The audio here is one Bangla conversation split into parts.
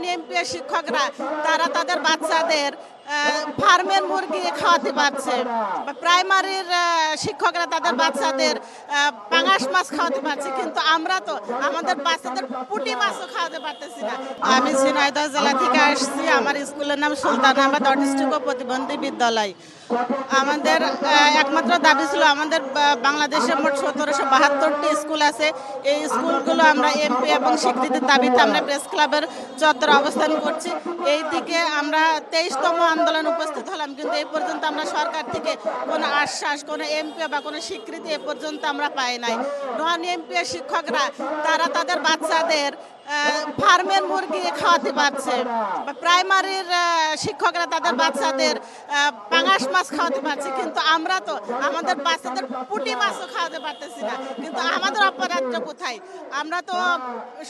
নন এমপি শিক্ষকরা তারা তাদের বাচ্চাদের ফার্মের মুরগি খাওয়াতে পারছে, প্রাইমারির শিক্ষকরা তাদের বাচ্চাদের পাঙাশ মাছ খাওয়াতে পারছে, কিন্তু আমরা তো আমাদের বাচ্চাদের পুঁটি মাছও খাওয়াতে পারতেছি না। আমি ঝিনাইদহ জেলা থেকে আসছি। আমার স্কুলের নাম সুলতান আহমেদ অটিস্টিক ও প্রতিবন্ধী বিদ্যালয়। আমাদের একমাত্র দাবি ছিল, আমাদের বাংলাদেশে মোট 1772টি স্কুল আছে। এই স্কুলগুলো আমরা এমপি এবং স্বীকৃতির দাবিতে আমরা প্রেস ক্লাবের চত্বরে অবস্থান করছি। এই দিকে আমরা 23তম আন্দোলন উপস্থিত হলাম, কিন্তু এই পর্যন্ত আমরা সরকার থেকে কোনো আশ্বাস, কোনো এমপি বা কোনো স্বীকৃতি এ পর্যন্ত আমরা পাই নাই। নন এমপি শিক্ষকরা তারা তাদের বাচ্চাদের ফার্মের মুরগি খাওয়াতে পারছে, প্রাইমারির শিক্ষকরা তাদের বাচ্চাদের পাঙাশ মাছ খাওয়াতে পারছে, কিন্তু আমরা তো আমাদের বাচ্চাদের পুঁটি মাছও খাওয়াতে পারতেছি না। কিন্তু আমাদের অপরাধটা কোথায়? আমরা তো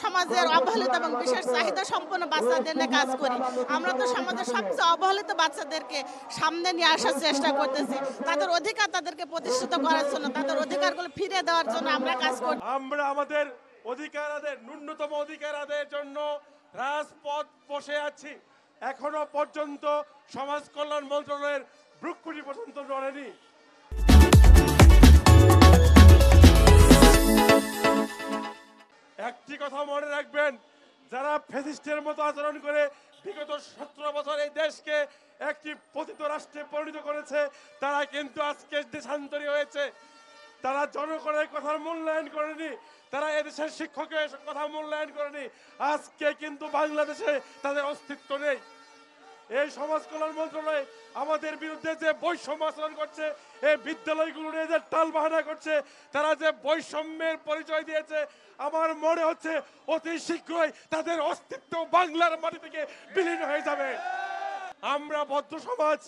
সমাজের অবহেলিত এবং বিশেষ চাহিদা সম্পন্ন বাচ্চাদের নিয়ে কাজ করি। আমরা তো সমাজের সবচেয়ে অবহেলিত বাচ্চাদেরকে সামনে নিয়ে আসার চেষ্টা করতেছি, তাদের অধিকার তাদেরকে প্রতিষ্ঠিত করার জন্য, তাদের অধিকারগুলো ফিরে দেওয়ার জন্য আমরা কাজ করি। আমরা আমাদের অধিকার আদায়ের, ন্যূনতম অধিকার আদায়ের জন্য রাজপথ বসে আছি। এখনো পর্যন্ত সমাজ কল্যাণ মন্ত্রণালয়ের ভ্রুকুটি পর্যন্ত নড়েনি। একটি কথা মনে রাখবেন, যারা ফ্যাসিস্টের মতো আচরণ করে বিগত 17 বছর এই দেশকে একটি পতিত রাষ্ট্রে পরিণত করেছে, তারা কিন্তু আজকে দেশান্তরী হয়েছে। তারা জনগণের কথার মূল্যায়ন করেনি, তারা এদেশের শিক্ষকের কথা মূল্যায়ন করেনি। আজকে কিন্তু বাংলাদেশে তাদের অস্তিত্ব নেই। এই সমাজ কল্যাণ মন্ত্রণালয় আমাদের বিরুদ্ধে যে বৈষম্য আচরণ করছে, এই বিদ্যালয়গুলো নিয়ে যে টালবাহানা করছে, তারা যে বৈষম্যের পরিচয় দিয়েছে, আমার মনে হচ্ছে অতি শীঘ্রই তাদের অস্তিত্ব বাংলার মাটি থেকে বিলীন হয়ে যাবে। আমরা বদ্ধ সমাজ,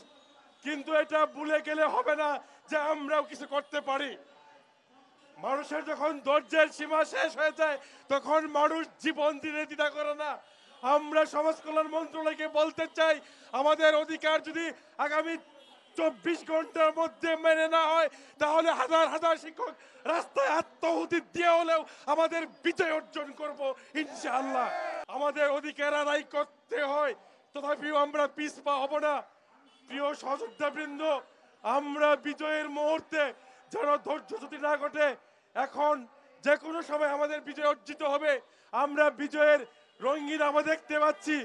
কিন্তু এটা ভুলে গেলে হবে না যে আমরাও কিছু করতে পারি। মানুষের যখন ধৈর্যের সীমা শেষ হয়ে যায়, তখন মানুষ জীবন দিতে দ্বিধা করে না। আমরা সমাজ কল্যাণ মন্ত্রণালয়কে বলতে চাই, আমাদের অধিকার যদি আগামী 24 ঘন্টার মধ্যে মেনে না হয়, তাহলে হাজার হাজার শিক্ষক রাস্তায় আত্মাহুতি দিয়ে হলেও আমাদের বিজয় অর্জন করব ইনশাআল্লাহ। আমাদের অধিকার আদায় করতে হয়, তথাপিও আমরা পিছপা হব না। প্রিয় সহযোদ্ধাবৃন্দ, আমরা বিজয়ের মুহূর্তে যেন ধৈর্য যদি না ঘটে, এখন যে কোনো সময় আমাদের বিজয় অর্জিত হবে। আমরা বিজয়ের রঙিন আমরা দেখতে পাচ্ছি।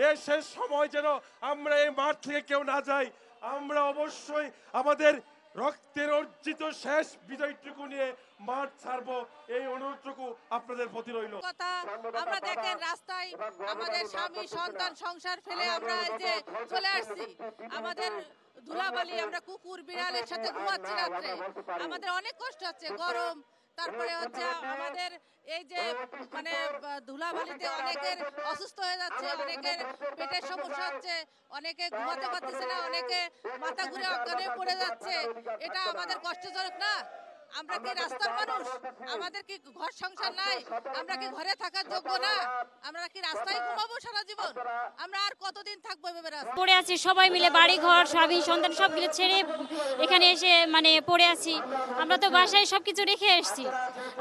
এর শেষ সময় যেন আমরা এই মাঠ থেকে কেউ না যাই। আমরা অবশ্যই আমাদের রক্তের অর্জিত শেষ বিজয়টুকু নিয়ে মাঠ ছাড়বো, এই অনুরোধটুকু আপনাদের প্রতি রইল। আমরা দেখেন রাস্তায় আমাদের স্বামী সন্তান সংসার ফেলে আমরা এই যে চলে আসছি। আমাদের ধুলাবালি, আমরা কুকুর বিড়ালের সাথে ঘুমাচ্ছি রাত্রে। আমাদের অনেক কষ্ট হচ্ছে, গরম, তারপরে হচ্ছে আমাদের এই যে মানে ধুলাবালিতে অনেকের অসুস্থ হয়ে যাচ্ছে, অনেকের পেটের সমস্যা হচ্ছে, অনেকে ঘুমাতে পারতেছে না, অনেকে মাথা ঘুরে অজ্ঞান হয়ে পড়ে যাচ্ছে। এটা আমাদের কষ্টজনক না? আমরা কি রাস্তার মানুষ? আমাদের কি ঘর সংসার নাই? আমরা কি ঘরে থাকার যোগ্য না? আমরা কি রাস্তায় ঘুমাবো সারা জীবন? আমরা আর কতদিন থাকবো এভাবে রাস্তায় পড়ে আছি? সবাই মিলে বাড়ি ঘর স্বামী সন্তান সবগুলো ছেড়ে এখানে এসে মানে পড়ে আছি। আমরা তো বাসায় সবকিছু রেখে এসেছি।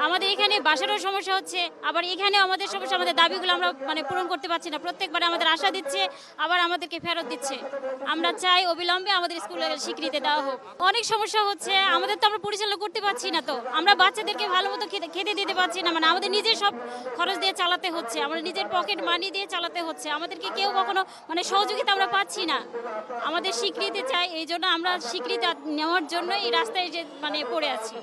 আমাদের এখানে বাসারও সমস্যা হচ্ছে, আবার এখানেও আমাদের সমস্যা। আমাদের দাবিগুলো আমরা মানে পূরণ করতে পারছি না। প্রত্যেকবার আমাদের আশা দিচ্ছে, আবার আমাদেরকে ফেরত দিচ্ছে। আমরা চাই অবিলম্বে আমাদের স্কুলের স্বীকৃতি দেওয়া হোক। অনেক সমস্যা হচ্ছে, আমাদের তো আমরা পরিচালনা করতে পারছি না। তো আমরা বাচ্চাদেরকে ভালো মতো খেতে দিতে পারছি না। মানে আমাদের নিজের সব খরচ দিয়ে চালাতে হচ্ছে, আমরা নিজের পকেট মানি দিয়ে চালাতে হচ্ছে। আমাদেরকে কেউ কখনো মানে সহযোগিতা আমরা পাচ্ছি না। আমাদের স্বীকৃতি চাই, এই জন্য আমরা স্বীকৃতি নেওয়ার জন্য এই রাস্তায় যে মানে পড়ে আছি।